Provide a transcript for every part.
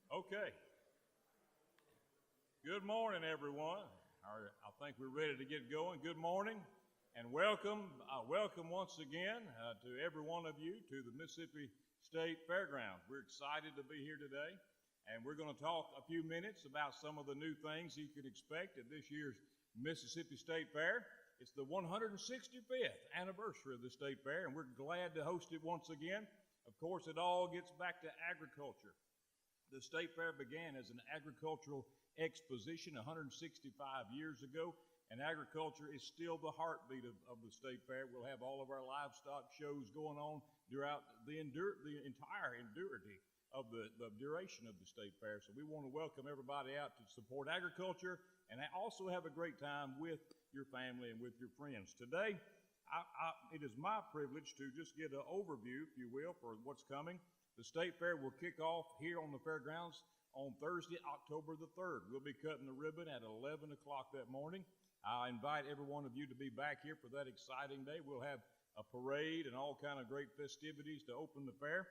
Okay. Good morning, everyone. I think we're ready to get going. Good morning and welcome. Welcome once again to every one of you to the Mississippi State Fairgrounds. We're excited to be here today, and we're going to talk a few minutes about some of the new things you could expect at this year's Mississippi State Fair. It's the 165th anniversary of the State Fair, and we're glad to host it once again. Of course, it all gets back to agriculture. The State Fair began as an agricultural exposition 165 years ago, and agriculture is still the heartbeat of the State Fair. We'll have all of our livestock shows going on throughout the entire duration of the State Fair. So we want to welcome everybody out to support agriculture and also have a great time with your family and with your friends. Today, it is my privilege to just get an overview, if you will, for what's coming. The State Fair will kick off here on the fairgrounds on Thursday, October the 3rd. We'll be cutting the ribbon at 11 o'clock that morning. I invite every one of you to be back here for that exciting day. We'll have a parade and all kind of great festivities to open the fair.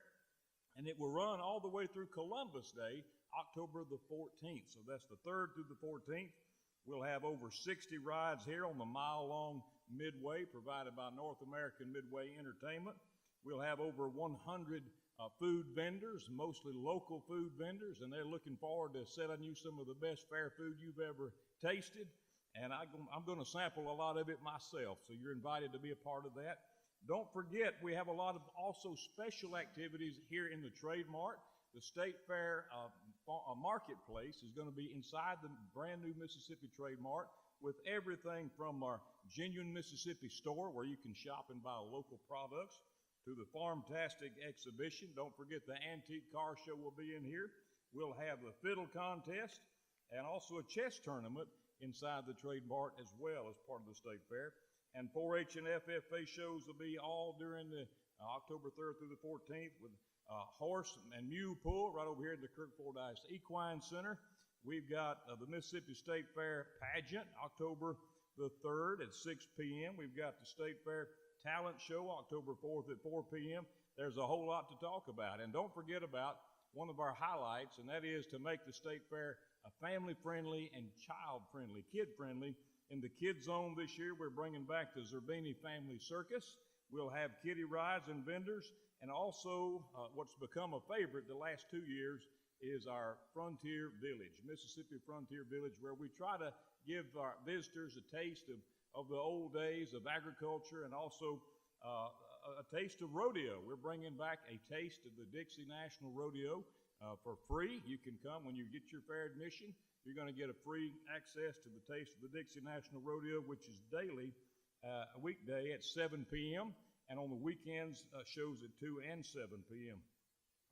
And it will run all the way through Columbus Day, October the 14th. So that's the 3rd through the 14th. We'll have over 60 rides here on the mile-long Midway provided by North American Midway Entertainment. We'll have over 100 food vendors, mostly local food vendors, and they're looking forward to selling you some of the best fair food you've ever tasted. And I'm going to sample a lot of it myself, so you're invited to be a part of that. Don't forget, we have a lot of also special activities here in the Trade Mart. The State Fair Marketplace is going to be inside the brand new Mississippi Trade Mart with everything from our Genuine Mississippi store, where you can shop and buy local products, to the Farmtastic exhibition. Don't forget the antique car show will be in here. We'll have the fiddle contest and also a chess tournament inside the Trade Mart as well as part of the State Fair. And 4-H and FFA shows will be all during the October 3rd through the 14th with horse and mule pull right over here at the Kirk Fordyce Equine Center. We've got the Mississippi State Fair pageant October the 3rd at 6 p.m. We've got the State Fair Talent Show October 4th at 4 p.m. There's a whole lot to talk about. And don't forget about one of our highlights, and that is to make the State Fair a family-friendly and child-friendly, kid-friendly. In the Kid Zone this year, we're bringing back the Zerbini Family Circus. We'll have kiddie rides and vendors, and also what's become a favorite the last 2 years is our Frontier Village, Mississippi Frontier Village, where we try to give our visitors a taste of the old days of agriculture and also a taste of rodeo. We're bringing back a taste of the Dixie National Rodeo for free. You can come when you get your fair admission. You're going to get a free access to the taste of the Dixie National Rodeo, which is daily, a weekday at 7 p.m., and on the weekends shows at 2 and 7 p.m.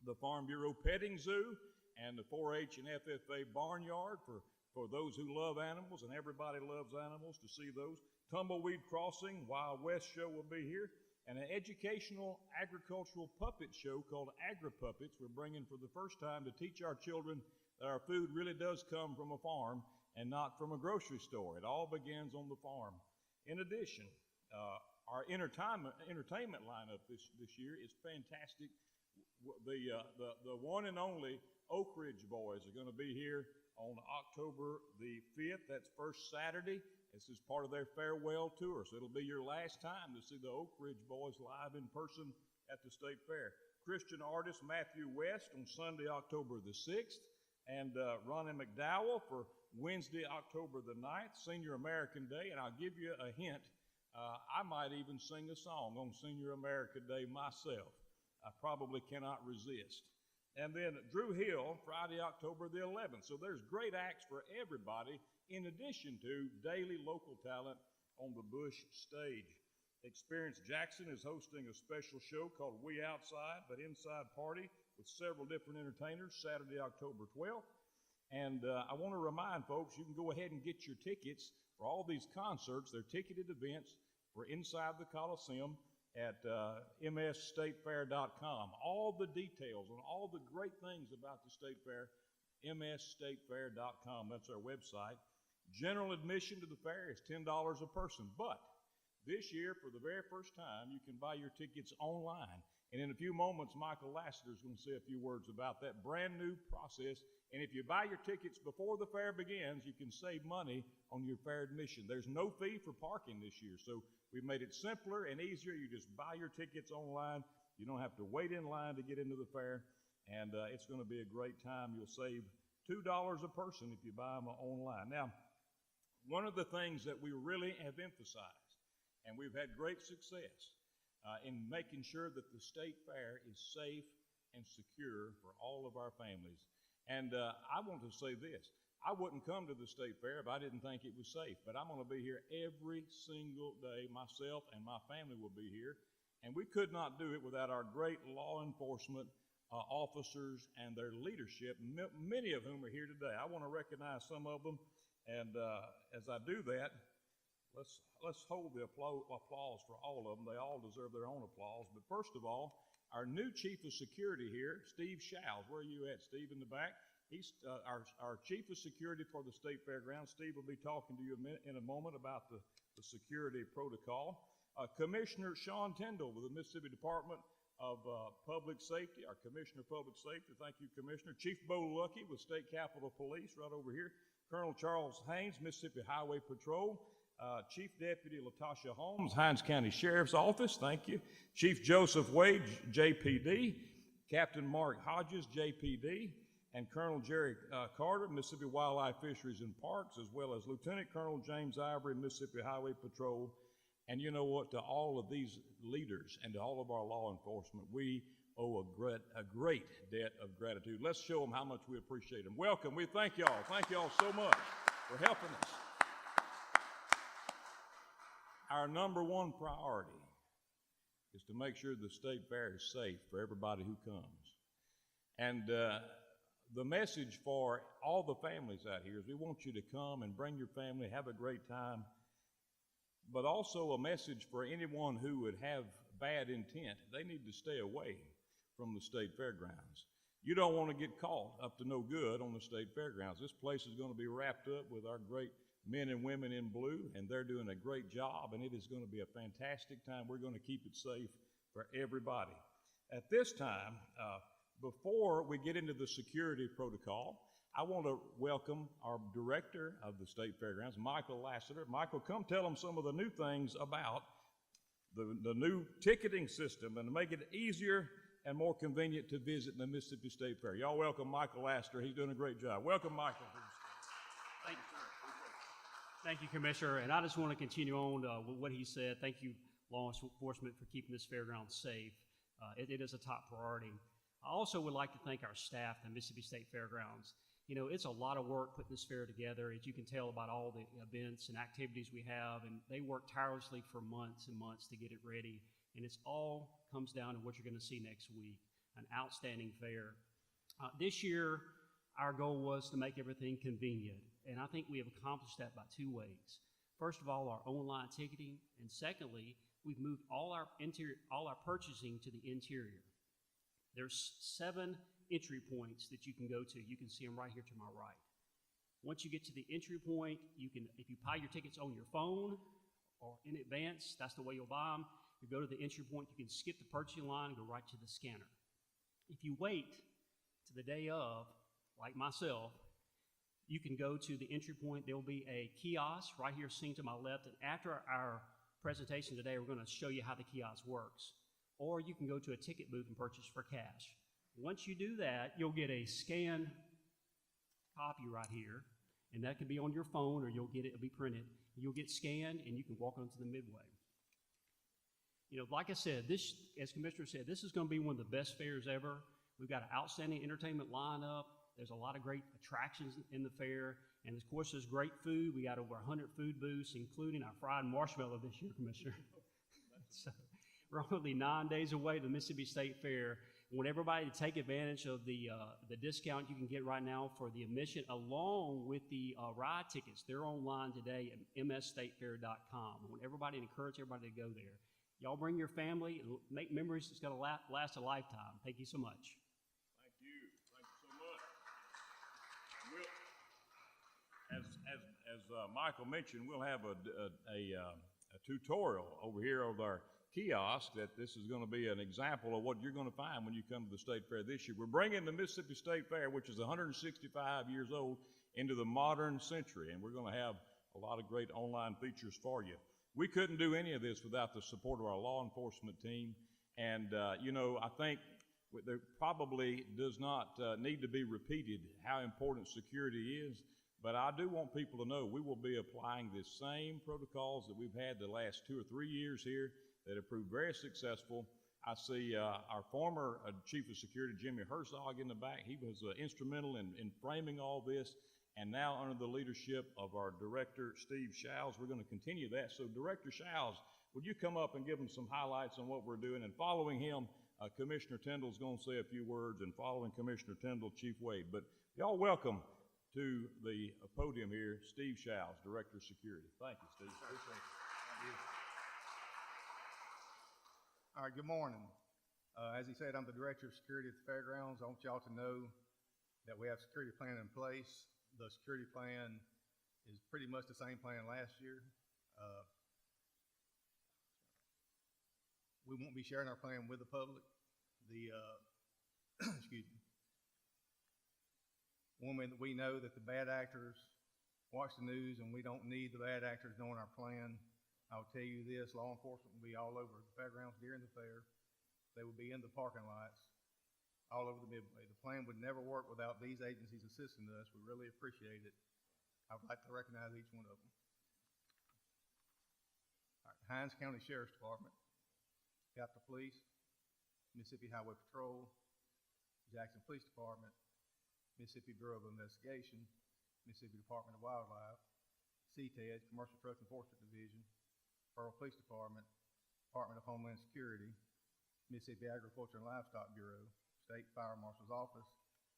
The Farm Bureau Petting Zoo and the 4-H and FFA Barnyard for those who love animals, and everybody loves animals, to see those. Tumbleweed Crossing, Wild West show will be here, and an educational agricultural puppet show called Agri-Puppets we're bringing for the first time to teach our children that our food really does come from a farm and not from a grocery store. It all begins on the farm. In addition, our entertainment lineup this year is fantastic. The one and only Oak Ridge Boys are going to be here on October the 5th. That's first Saturday. This is part of their farewell tour, so it'll be your last time to see the Oak Ridge Boys live in person at the State Fair. Christian artist Matthew West on Sunday, October the 6th, and Ronnie McDowell for Wednesday, October the 9th, Senior American Day. And I'll give you a hint, I might even sing a song on Senior American Day myself. I probably cannot resist. And then Drew Hill, Friday, October the 11th. So there's great acts for everybody, in addition to daily local talent on the Bush stage. Experience Jackson is hosting a special show called We Outside, but Inside Party with several different entertainers, Saturday, October 12th. And I want to remind folks, you can go ahead and get your tickets for all these concerts. They're ticketed events for Inside the Coliseum at msstatefair.com. All the details on all the great things about the State Fair, msstatefair.com. That's our website. General admission to the fair is $10 a person, but this year, for the very first time, you can buy your tickets online, And in a few moments, Michael Lassiter is going to say a few words about that brand new process. And if you buy your tickets before the fair begins, you can save money on your fair admission. There's no fee for parking this year, so we've made it simpler and easier. You just buy your tickets online. You don't have to wait in line to get into the fair, and it's going to be a great time. You'll save $2 a person if you buy them online. Now, one of the things that we really have emphasized, and we've had great success in making sure that the state fair is safe and secure for all of our families. And I want to say this. I wouldn't come to the state fair if I didn't think it was safe, but I'm going to be here every single day. Myself and my family will be here, and we could not do it without our great law enforcement officers and their leadership, many of whom are here today. I want to recognize some of them, and as I do that, let's hold the applause for all of them. They all deserve their own applause. But first of all, our new Chief of Security here, Steve Showles. Where are you at, Steve, in the back? He's our Chief of Security for the State Fairgrounds. Steve will be talking to you in a moment about the security protocol. Commissioner Sean Tyndall with the Mississippi Department of Public Safety, our Commissioner of Public Safety. Thank you, Commissioner. Chief Bo Luckey with State Capitol Police right over here. Colonel Charles Haynes, Mississippi Highway Patrol. Chief Deputy Latasha Holmes, Hinds County Sheriff's Office, thank you. Chief Joseph Wade, JPD. Captain Mark Hodges, JPD. And Colonel Jerry Carter, Mississippi Wildlife Fisheries and Parks, as well as Lieutenant Colonel James Ivory, Mississippi Highway Patrol. And you know what? To all of these leaders and to all of our law enforcement, we owe a great debt of gratitude. Let's show them how much we appreciate them. Welcome. We thank y'all. Thank y'all so much for helping us. Our number one priority is to make sure the state fair is safe for everybody who comes. And the message for all the families out here is we want you to come and bring your family, have a great time, but also a message for anyone who would have bad intent. They need to stay away from the state fairgrounds. You don't want to get caught up to no good on the state fairgrounds. This place is going to be wrapped up with our great men and women in blue, and they're doing a great job, and it is going to be a fantastic time. We're going to keep it safe for everybody. At this time, before we get into the security protocol, I want to welcome our director of the State Fairgrounds, Michael Lassiter. Michael, come tell them some of the new things about the new ticketing system and to make it easier and more convenient to visit the Mississippi State Fair. Y'all welcome Michael Lassiter. He's doing a great job. Welcome, Michael. Thank you. Thank you, Commissioner. And I just want to continue on with what he said. Thank you, law enforcement, for keeping this fairground safe. It is a top priority. I also would like to thank our staff at Mississippi State Fairgrounds. You know, it's a lot of work putting this fair together, as you can tell about all the events and activities we have, and they work tirelessly for months and months to get it ready. And it's all comes down to what you're going to see next week, an outstanding fair. This year, our goal was to make everything convenient, and I think we have accomplished that by two ways. First of all, our online ticketing, and secondly, we've moved all our purchasing to the interior. There's 7 entry points that you can go to. You can see them right here to my right. Once you get to the entry point, you can, if you buy your tickets on your phone or in advance, that's the way you'll buy them. You go to the entry point, you can skip the purchasing line and go right to the scanner. If you wait to the day of, like myself, you can go to the entry point. There will be a kiosk right here seen to my left, and after our presentation today, we're going to show you how the kiosk works. Or you can go to a ticket booth and purchase for cash. Once you do that, you'll get a scanned copy right here, and that can be on your phone, or you'll get it, it'll be printed. You'll get scanned, and you can walk onto the midway. You know, like I said, this, as Commissioner said, this is going to be one of the best fairs ever. We've got an outstanding entertainment lineup. There's a lot of great attractions in the fair, and of course, there's great food. We got over 100 food booths, including our fried marshmallow this year, Commissioner. So, we're only 9 days away to the Mississippi State Fair. I want everybody to take advantage of the discount you can get right now for the admission, along with the ride tickets. They're online today at msstatefair.com. I want everybody to encourage everybody to go there. Y'all bring your family and make memories that's going to last a lifetime. Thank you so much. Thank you. Thank you so much. As Michael mentioned, we'll have a tutorial over here of our kiosk that this is going to be an example of what you're going to find when you come to the State Fair this year. We're bringing the Mississippi State Fair, which is 165 years old, into the modern century, and we're going to have a lot of great online features for you. We couldn't do any of this without the support of our law enforcement team, and you know, I think there probably does not need to be repeated how important security is, but I do want people to know we will be applying the same protocols that we've had the last 2 or 3 years here that have proved very successful. I see our former Chief of Security, Jimmy Herzog, in the back. He was instrumental in framing all this. And now, under the leadership of our Director, Steve Showles, we're going to continue that. So, Director Showles, would you come up and give them some highlights on what we're doing? And following him, Commissioner Tyndall's going to say a few words, and following Commissioner Tyndall, Chief Wade. But y'all welcome to the podium here, Steve Showles, Director of Security. Thank you, Steve. Appreciate it. Thank you. All right, good morning. As he said, I'm the Director of Security at the Fairgrounds. I want y'all to know that we have a security plan in place. The security plan is pretty much the same plan last year. We won't be sharing our plan with the public. Excuse me. We know that the bad actors watch the news, and we don't need the bad actors knowing our plan. I'll tell you this, law enforcement will be all over the fairgrounds during the fair. They will be in the parking lots, all over the Midway. The plan would never work without these agencies assisting us. We really appreciate it. I would like to recognize each one of them. All right, Hinds County Sheriff's Department, Capitol Police, Mississippi Highway Patrol, Jackson Police Department, Mississippi Bureau of Investigation, Mississippi Department of Wildlife, CTED, Commercial Truck Enforcement Division, Pearl Police Department, Department of Homeland Security, Mississippi Agriculture and Livestock Bureau, State Fire Marshal's Office,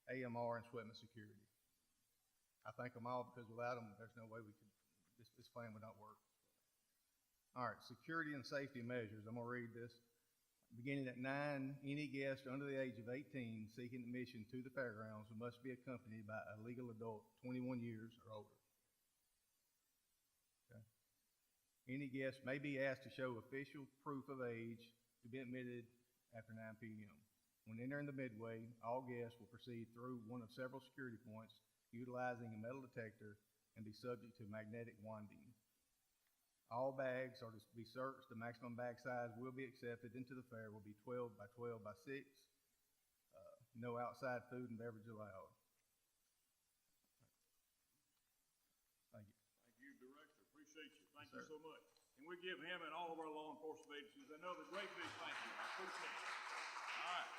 AMR, and Sweatman Security. I thank them all because without them, there's no way we could, this plan would not work. All right, security and safety measures. I'm going to read this. Beginning at 9, any guest under the age of 18 seeking admission to the fairgrounds must be accompanied by a legal adult 21 years or older. Okay. Any guest may be asked to show official proof of age to be admitted after 9 p.m. When entering the Midway, all guests will proceed through one of several security points utilizing a metal detector and be subject to magnetic wanding. All bags are to be searched. The maximum bag size will be accepted into the fair will be 12 by 12 by 6. No outside food and beverage allowed. Thank you. Thank you, Director. Appreciate you. Thank you so much. And we give him and all of our law enforcement agencies another great big thank you. I appreciate it. All right.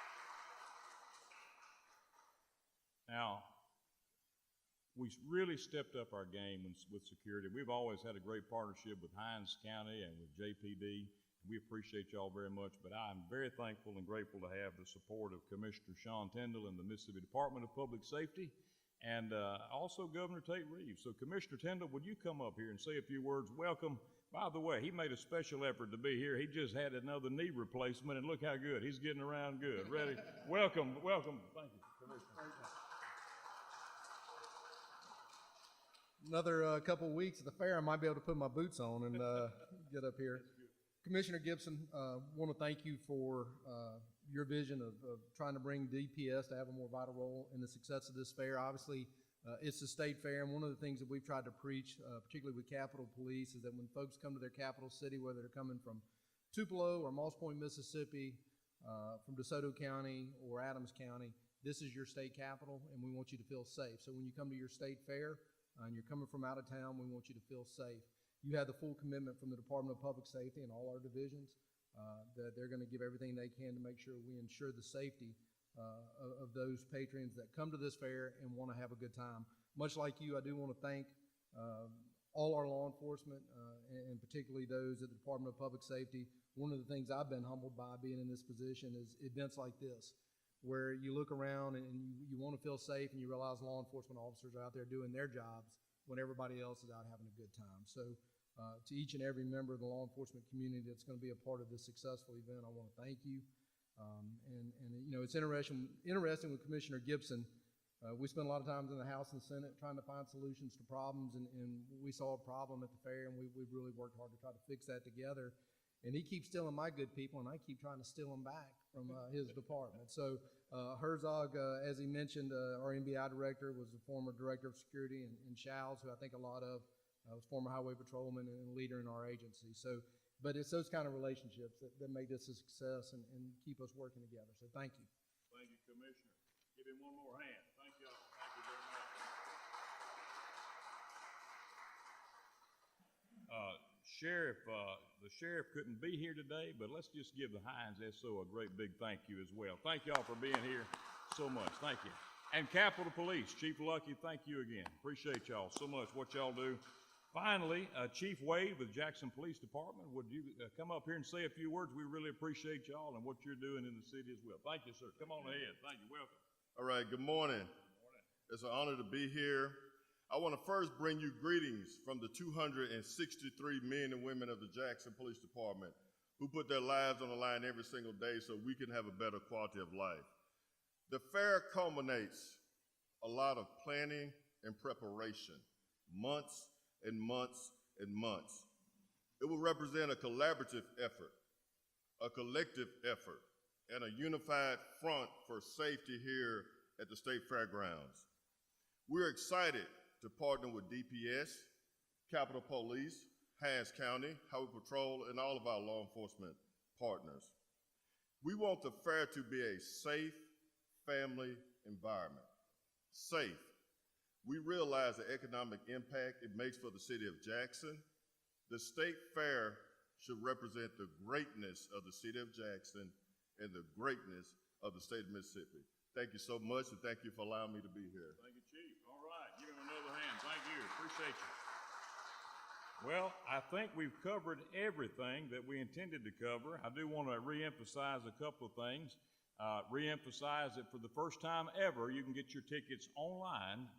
Now, we really stepped up our game with security. We've always had a great partnership with Hinds County and with JPD. We appreciate y'all very much, but I'm very thankful and grateful to have the support of Commissioner Sean Tyndall and the Mississippi Department of Public Safety, and also Governor Tate Reeves. So Commissioner Tyndall, would you come up here and say a few words? Welcome. By the way, he made a special effort to be here. He just had another knee replacement, and look how good. He's getting around good. Ready? Welcome, welcome. Thank you, Commissioner. Another couple of weeks at the fair, I might be able to put my boots on and get up here. Commissioner Gipson, want to thank you for your vision of trying to bring DPS to have a more vital role in the success of this fair. Obviously, it's a state fair, and one of the things that we've tried to preach, particularly with Capitol Police, is that when folks come to their capital city, whether they're coming from Tupelo or Moss Point, Mississippi, from DeSoto County or Adams County, this is your state capital, and we want you to feel safe. So when you come to your state fair, and you're coming from out of town, we want you to feel safe. You have the full commitment from the Department of Public Safety and all our divisions that they're going to give everything they can to make sure we ensure the safety of those patrons that come to this fair and want to have a good time. Much like you, I do want to thank all our law enforcement, and particularly those at the Department of Public Safety. One of the things I've been humbled by being in this position is events like this, where you look around and you want to feel safe and you realize law enforcement officers are out there doing their jobs when everybody else is out having a good time. So to each and every member of the law enforcement community that's going to be a part of this successful event, I want to thank you. And you know, it's interesting with Commissioner Gipson. We spent a lot of times in the House and Senate trying to find solutions to problems, and we saw a problem at the fair, and we've really worked hard to try to fix that together. and he keeps stealing my good people, and I keep trying to steal them back from his department. So Herzog, as he mentioned, our NBI director was the former director of security, and Showles, who I think a lot of, was former highway patrolman and leader in our agency. So, but it's those kind of relationships that made this a success and keep us working together. So thank you. Thank you, Commissioner. Give him one more hand. Thank you all. Thank you very much. The sheriff couldn't be here today, but let's just give the Hines SO a great big thank you as well. Thank y'all for being here so much. Thank you. And Capitol Police, Chief Lucky, thank you again. Appreciate y'all so much, what y'all do. Finally, Chief Wade with Jackson Police Department, would you come up here and say a few words? We really appreciate y'all and what you're doing in the city as well. Thank you, sir. Come on ahead. Thank you. Welcome. All right, good morning. Good morning. It's an honor to be here. I want to first bring you greetings from the 263 men and women of the Jackson Police Department who put their lives on the line every single day so we can have a better quality of life. The fair culminates a lot of planning and preparation, months and months and months. It will represent a collaborative effort, a collective effort, and a unified front for safety here at the State Fairgrounds. We're excited to partner with DPS, Capitol Police, Hines County, Highway Patrol, and all of our law enforcement partners. We want the fair to be a safe family environment. Safe. We realize the economic impact it makes for the city of Jackson. The State Fair should represent the greatness of the city of Jackson and the greatness of the state of Mississippi. Thank you so much, and thank you for allowing me to be here. Thank you, Chief. All right, give him another hand. Thank you. Appreciate you. Well, I think we've covered everything that we intended to cover. I do want to reemphasize a couple of things. Reemphasize that for the first time ever, you can get your tickets online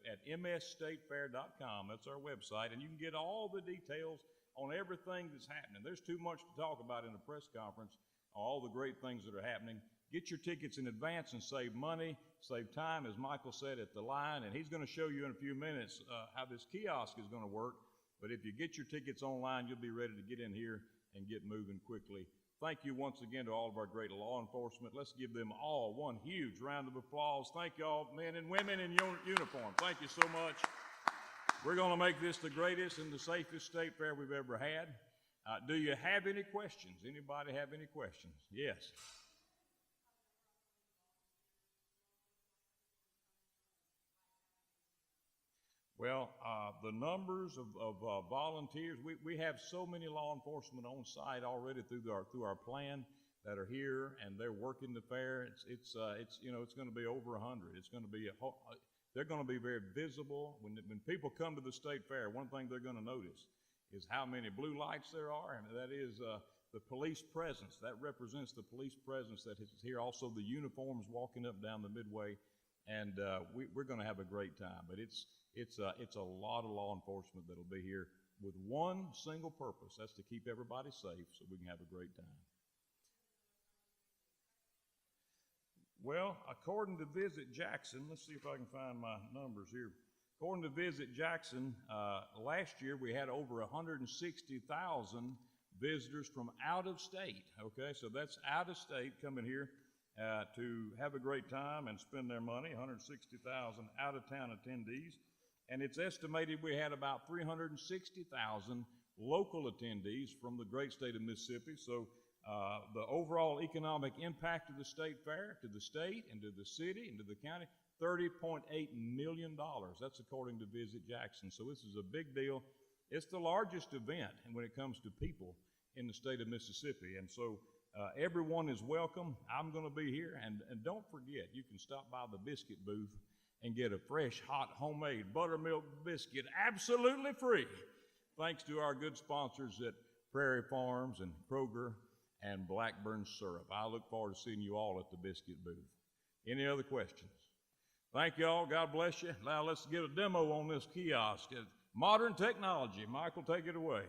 at msstatefair.com. That's our website, and you can get all the details on everything that's happening. There's too much to talk about in a press conference, all the great things that are happening. Get your tickets in advance and save money, save time, as Michael said, at the line, and he's going to show you in a few minutes how this kiosk is going to work. But if you get your tickets online, you'll be ready to get in here and get moving quickly. Thank you once again to all of our great law enforcement. Let's give them all one huge round of applause. Thank you all, men and women in uniform. Thank you so much. We're going to make this the greatest and the safest state fair we've ever had. Do you have any questions? Anybody have any questions? Yes. Well, the numbers of volunteers, we have so many law enforcement on site already through our plan that are here, and they're working the fair. It's going to be over 100. It's going to be they're going to be very visible when people come to the state fair. One thing they're going to notice is how many blue lights there are, and that is the police presence. That represents the police presence that is here. Also, the uniforms walking up down the midway, and we're going to have a great time. But it's a lot of law enforcement that'll be here with one single purpose. That's to keep everybody safe so we can have a great time. Well, according to Visit Jackson, let's see if I can find my numbers here. According to Visit Jackson, last year we had over 160,000 visitors from out of state. Okay, so that's out of state coming here to have a great time and spend their money, 160,000 out of town attendees. And it's estimated we had about 360,000 local attendees from the great state of Mississippi. So the overall economic impact of the state fair to the state and to the city and to the county, $30.8 million. That's according to Visit Jackson. So this is a big deal. It's the largest event when it comes to people in the state of Mississippi. And so everyone is welcome. I'm going to be here. And don't forget, you can stop by the biscuit booth and get a fresh, hot, homemade buttermilk biscuit absolutely free, thanks to our good sponsors at Prairie Farms and Kroger and Blackburn Syrup. I look forward to seeing you all at the biscuit booth. Any other questions? Thank you all. God bless you. Now let's get a demo on this kiosk. Modern technology. Michael, take it away.